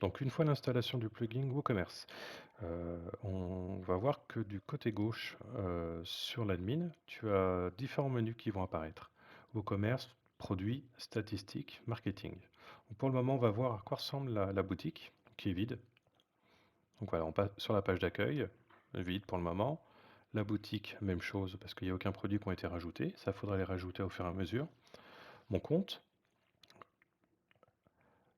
Donc une fois l'installation du plugin WooCommerce, on va voir que du côté gauche, sur l'admin, tu as différents menus qui vont apparaître. WooCommerce, produits, statistiques, marketing. Donc pour le moment, on va voir à quoi ressemble la boutique, qui est vide. Donc voilà, on passe sur la page d'accueil, vide pour le moment. La boutique, même chose, parce qu'il n'y a aucun produit qui a été rajouté. Ça, faudra les rajouter au fur et à mesure. Mon compte,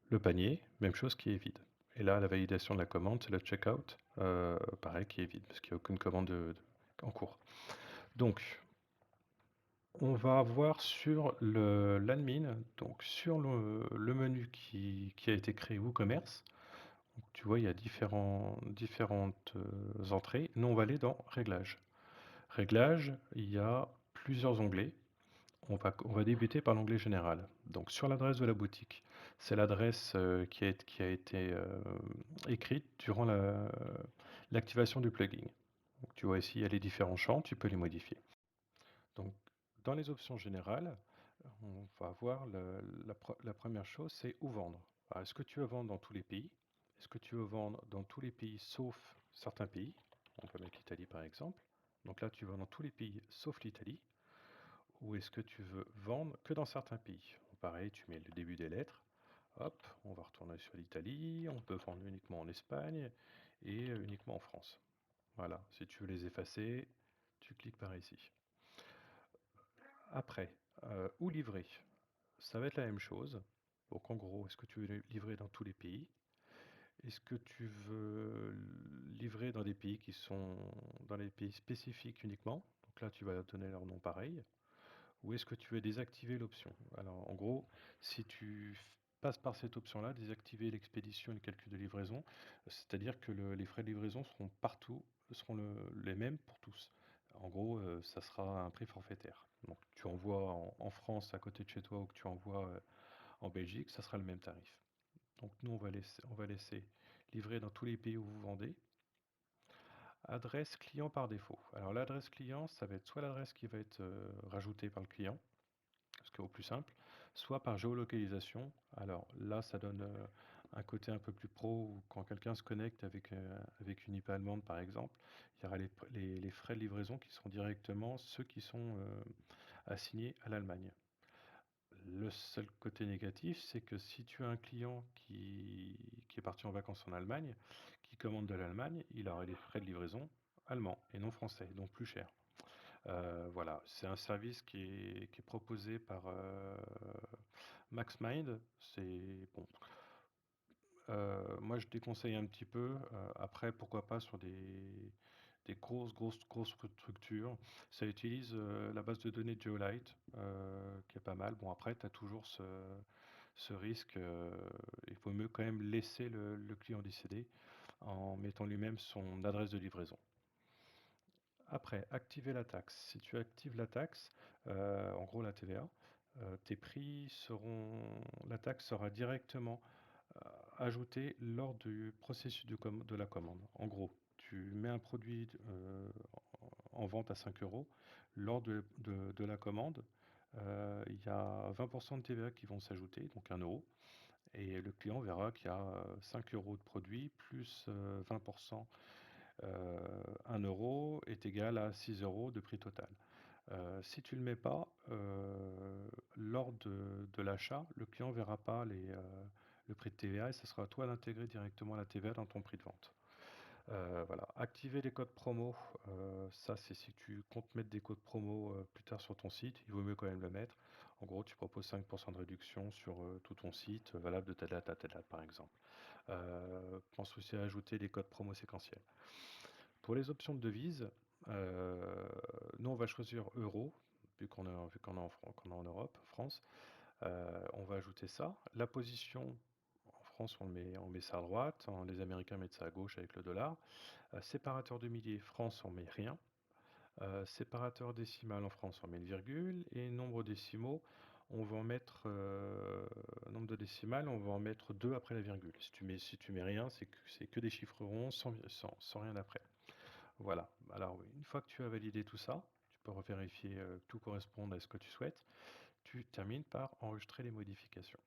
le panier, même chose qui est vide. Et là, la validation de la commande, c'est le checkout, pareil, qui est vide, parce qu'il n'y a aucune commande en cours. Donc, on va avoir sur l'admin, donc sur le menu qui a été créé WooCommerce. Donc, tu vois, il y a différentes entrées. Nous, on va aller dans Réglages. Réglages, il y a plusieurs onglets. On va débuter par l'onglet général. Donc sur l'adresse de la boutique, c'est l'adresse qui a été écrite durant l'activation du plugin. Donc, tu vois ici, il y a les différents champs, tu peux les modifier. Donc dans les options générales, on va voir la première chose, c'est où vendre. Alors, est-ce que tu veux vendre dans tous les pays? Est-ce que tu veux vendre dans tous les pays sauf certains pays? On peut mettre l'Italie par exemple. Donc là, tu vas dans tous les pays sauf l'Italie. Ou est-ce que tu veux vendre que dans certains pays? Pareil, tu mets le début des lettres. Hop, on va retourner sur l'Italie. On peut vendre uniquement en Espagne et uniquement en France. Voilà, si tu veux les effacer, tu cliques par ici. Après, où livrer? Ça va être la même chose. Donc en gros, est-ce que tu veux livrer dans tous les pays? Est-ce que tu veux livrer dans des pays qui sont dans les pays spécifiques uniquement? Donc là, tu vas donner leur nom pareil. Ou est-ce que tu veux désactiver l'option? Alors, en gros, si tu passes par cette option-là, désactiver l'expédition et le calcul de livraison, c'est-à-dire que les frais de livraison seront partout, seront les mêmes pour tous. En gros, ça sera un prix forfaitaire. Donc, tu envoies en France à côté de chez toi ou que tu envoies en Belgique, ça sera le même tarif. Donc, nous, on va laisser livrer dans tous les pays où vous vendez. Adresse client par défaut. Alors, l'adresse client, ça va être soit l'adresse qui va être rajoutée par le client, ce qui est au plus simple, soit par géolocalisation. Alors là, ça donne un côté un peu plus pro où quand quelqu'un se connecte avec une IP allemande, par exemple, il y aura les frais de livraison qui seront directement ceux qui sont assignés à l'Allemagne. Le seul côté négatif, c'est que si tu as un client qui est parti en vacances en Allemagne, qui commande de l'Allemagne, il aura les frais de livraison allemands et non français, donc plus cher. Voilà, c'est un service qui est proposé par MaxMind. C'est bon. Moi, je déconseille un petit peu. Après, pourquoi pas sur des grosses structures. Ça utilise la base de données de Geolite, qui est pas mal. Bon, après, tu as toujours ce risque. Il vaut mieux quand même laisser le client décider en mettant lui-même son adresse de livraison. Après, activer la taxe. Si tu actives la taxe, en gros la TVA, tes prix la taxe sera directement ajoutée lors du processus de la commande. En gros, tu mets un produit en vente à 5 euros. Lors de la commande, il y a 20% de TVA qui vont s'ajouter, donc 1 euro. Et le client verra qu'il y a 5 euros de produit plus 20%. 1 euro est égal à 6 euros de prix total. Si tu ne le mets pas, lors de l'achat, le client ne verra pas le prix de TVA et ce sera à toi d'intégrer directement la TVA dans ton prix de vente. Voilà. Activer les codes promo, ça c'est si tu comptes mettre des codes promo plus tard sur ton site, il vaut mieux quand même le mettre. En gros, tu proposes 5% de réduction sur tout ton site, valable de telle date à telle date par exemple. Pense aussi à ajouter les codes promo séquentiels. Pour les options de devises, nous on va choisir euro, vu qu'on est en Europe, France. On va ajouter ça. La position, en France on met ça à droite, les Américains mettent ça à gauche avec le dollar. Séparateur de milliers, France on met rien. Séparateur décimal en France on met une virgule. Et nombre décimaux, on va en mettre, nombre de décimales, on va en mettre 2 après la virgule. Si tu mets rien, c'est que des chiffres ronds sans rien après. Voilà. Alors oui, une fois que tu as validé tout ça, tu peux revérifier que tout corresponde à ce que tu souhaites. Tu termines par enregistrer les modifications.